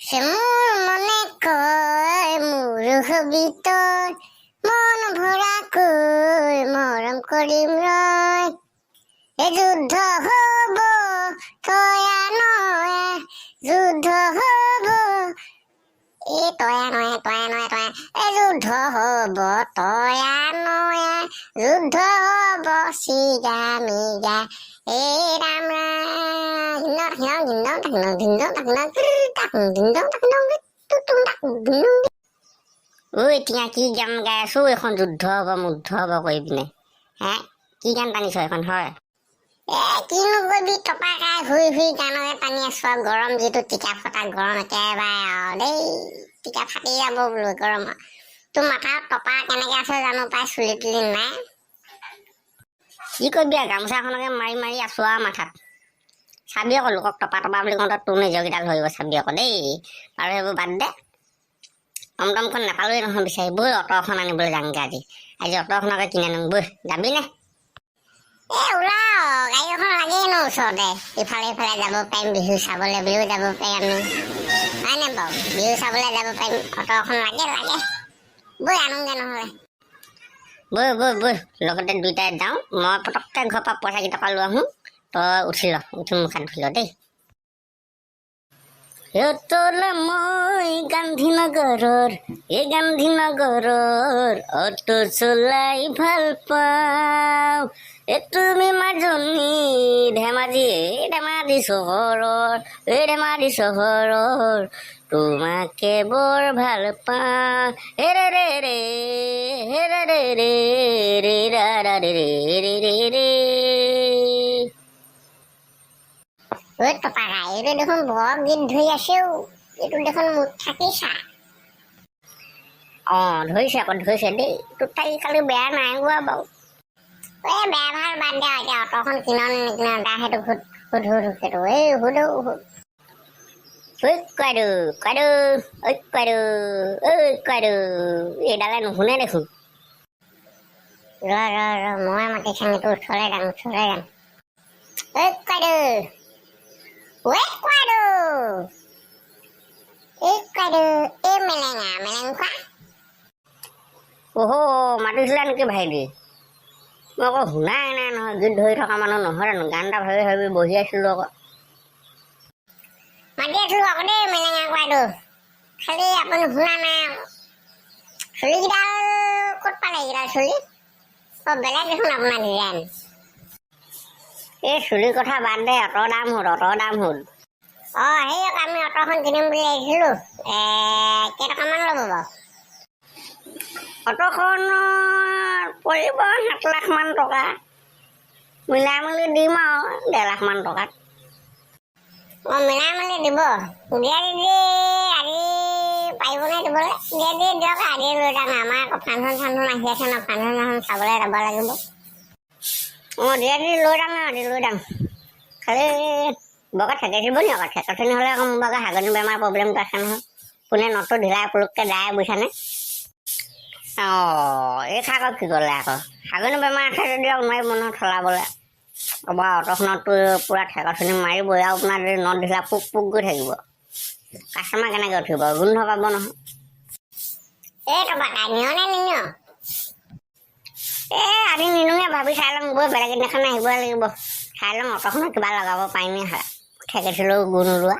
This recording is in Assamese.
সে মোৰ মনে কয় মোৰ হবি তই, মন ভৰাকৈ মৰম কৰিম ৰয়। এ যুদ্ধ হব তয়া নয়া, যুদ্ধ হব এই তয়া নয়া তয়া নয়া তয়া, এ যুদ্ধ হব তয়া নয়া, যুদ্ধ হব চিগা মিগা, এ ৰাম ঐ এতিয়া কি গান গাই আছো? এখন যুদ্ধ হব মুদ্ধ হব কৰি পিনে হে কি গান টানিছ এখন? হয় কিনো কৰিবি, টপা খাই ঘূৰি ঘূৰি গানকে টানি আছো আৰু। গৰম যিটো টিকা ফটা গৰম একেবাৰে আৰু দেই, টিকা ফাটি যাব বোলো গৰম। তোৰ মাথাত টপা কেনেকে আছে জানো পাই, চুলি তুলি নাই। কি কৰিবি আৰু গামোচাখনকে মাৰি মাৰি আছো আৰু মাথাত। চাবি আকৌ, লোকক টপা টপা বুলি কওঁতে তোৰ নিজৰকেইডাল ধৰিব, চাবি আকৌ দেই। আৰু সেইবোৰ বাদ দে, টমটমখন নাপালোৱেই নহয় বিচাৰি। বৈ অটো এখন আনিবলৈ যামগৈ আজি। আজি অটো এখনকে কিনি আনো বৈ, যাবি নে? ওলাও, গাড়ী এখন লাগেই ন ওচৰতে, ইফালে ইফালে যাব পাৰিম, বিহু চাবলৈ বুলিও যাব পাৰিম আমি, হয় নে বাৰু? বিহু চাবলৈ যাব পাৰিম, অটো এখন লাগে লাগে। বৈ আনোগে নহ'লে। বৈ বৈ বৈ, লগতে দুইটাই যাওঁ। মই পটককৈ ঘৰৰ পৰা পইচা কেইটকা লৈ আহোঁ, তই উঠি ল, উঠি মুখ হাত ধুই ল দেই। সিহঁতলে মই গান্ধীনগৰৰ, এই গান্ধীনগৰৰ অটো চলাই ভাল পাওঁ। এ তুমি মাজনী ধেমাজি, ধেমাজি চহৰৰ, এই ধেমাজি চহৰৰ তোমাকে বৰ ভাল পাওঁ। হেৰে ৰে ৰে হেৰে ৰে ৰে ৰে ৰা ৰা ৰে ৰে ৰে ৰে ৰে। ঐ টপাৰা, এইটো দেখোন বৰ গীত ধৰি আছেও, এইটো দেখোন মুঠ থাকিছা। ধৰিছে আকৌ, ধৰিছে দেই। তোৰ তাই কালি বেয়া নাই গোৱা বাৰু। এই বেয়া ভাল বাদ দে, এতিয়া অটোখন কিন নিকিন তাৰ সেইটো সুধ সেইটো। এই সুধ সুধ। ঐ কোৱাইদেউ কোৱাইদেউ, ঐ কোৱাইদেউ, ঐ কোৱাইদেউ, এইডালে নুশুনে দেখোন। ৰ মই মাতি চাঙি তোৰ ওচৰলৈ যাম, ওচৰলৈ যাম। ঐ কোৱাইদেউ, ঐ কোৱাইদেউ, এই কোৱাইদেউ, এই মেলেঙা মেলেংখোৱা। মাতিছিলা নেকি ভাইটি? মই আকৌ শুনাই নাই নহয়, গীত ধৰি থকা মানুহ নহয় জানো, গান এটা ভাবি ভাবি বহি আছিলো আকৌ। মাতি আছিলো আকৌ দেই মেলেঙা কোৱাইদেউ, খালি আপুনি শুনা নাই আকৌ। চুলিকেইডাল ক'ত পালে এইকেইডাল চুলি? বেলেগ দেখোন আপোনাৰ ডিজাইন। এই চুলিৰ কথা বাদ দে, অটৰ দাম হ'ল, অটৰ দাম হ'ল। সেই আমি অটখন কিনিম বুলি আহিছিলো, কেইটকামান ল'ব বাৰু? অটখন পৰিব 7 লাখ মান টকা, মিলাই মেলি দিম আৰু 1.5 লাখ মান টকাত। মিলাই মেলি দিব? দিয়া দিদি আজি পাৰিবনে দিবলৈ? দিয়া দিয়ক, আজি লৈ যাম। আমাৰ আকৌ ফাংচন চাংচন আহি আছে ন, ফাংচন চাবলৈ যাব লাগিব। দিয়া দি লৈ যাম, আজি লৈ যাম। খালি বৰকে ঠেকেচি দিব নি আকৌ? ঠেকেচনি হ'লে আকৌ মোৰ বৰকে হাগনি বেমাৰ প্ৰব্লেমটো আছে নহয়। কোনে নটটো ঢিলাই পুলুককৈ যায় বুজিছানে? এই আকৌ কি ক'লে আকৌ? হাগনি বেমাৰ আছে যদি আৰু নোৱাৰিব নহয় চলাবলৈ। ক'বা অটোখনততো পূৰা ঠেকেচনি মাৰিবই, আৰু আপোনাৰ যদি নট ঢিলা পোক গৈ থাকিব, কাষ্টমাৰ কেনেকৈ উঠিব? গোন্ধ পাব নহয়। এই টপা নিয় নে নিনিয়? আজি নিনোগে, ভাবি চাই লওঁ গৈ, বেলেগ এদিনাখন আহিবই লাগিব। চাই লওঁ অটোখনত কিবা লগাব পাৰিমেই হয়, ঠেকেচিলেও গু নোলোৱা।